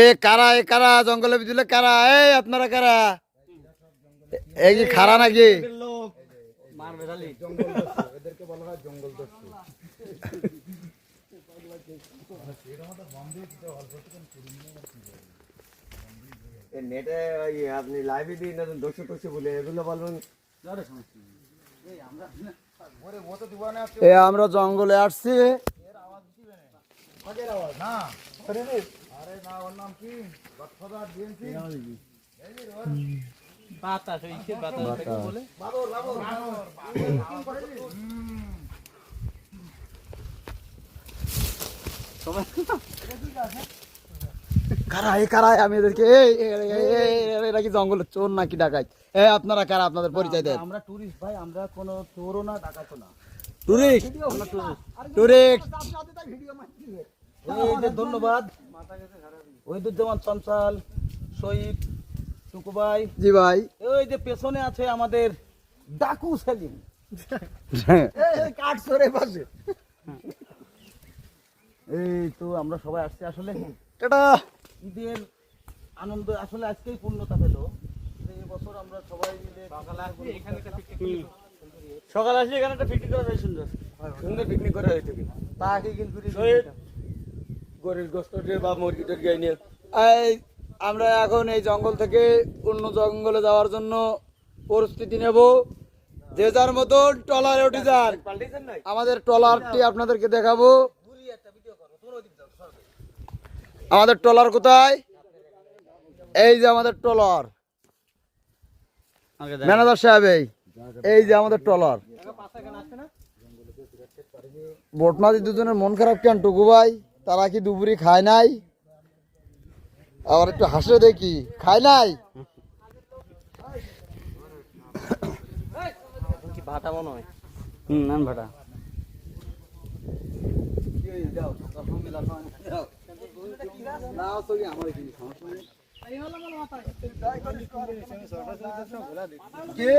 এ কারা, এ কারা জঙ্গলের ভিতরে কারা? এই আপনারা কারা? এই কি খারা নাকি? নেটে আপনি লাইভে দিন দোষে টোষে বলে এগুলো বলবেন। এ আমরা জঙ্গলে আসছি। কারা, এই কারা? আমি এদেরকে এরা কি জঙ্গলের চোর নাকি ডাকাত? আপনারা কারা? আপনাদের পরিচয় দেন। আমরা টুরিস্ট ভাই, আমরা কোনো চোরও না ডাকাতও না। Tourist, tourist. এই যে ধন্যবাদ ওহিদুজ্জামান চঞ্চল, শহীদ টুকু ভাই। জি ভাই। ওই যে পেছনে আছে আমাদের ডাকু সেলিম। কাঠ সরে পাশে। এই তো আমরা সবাই আসছি আসলে টাটা। ঈদের আনন্দ আসলে আজকেই পূর্ণতা পেল। এই বছর আমরা সবাই মিলে সকালে আসি এখানে একটা পিকনিক করা যায়, সুন্দর সুন্দর পিকনিক করা হইতো কিনা তাকে কিন্তু গরিব গোস্ত বা মুরগি টুরগি নিয়ে এই আমরা এখন এই জঙ্গল থেকে অন্য জঙ্গলে যাওয়ার জন্য প্রস্তুতি নেব। যে যার মতো ট্রলারে উঠে যান। আমাদের ট্রলারটি আপনাদেরকে দেখাবো। আমাদের ট্রলার কোথায়? এই যে আমাদের ট্রলার। ম্যানেজার সাহেব, এই যে আমাদের ট্রলার। বোটমাঝি দুজনের মন খারাপ কেন টুকু ভাই? তারা কি দুপুরি খায় নাই? আবার একটু হাসে দেখি, খায় নাই? ভাটা মনে হয়। নান ভাটা। কে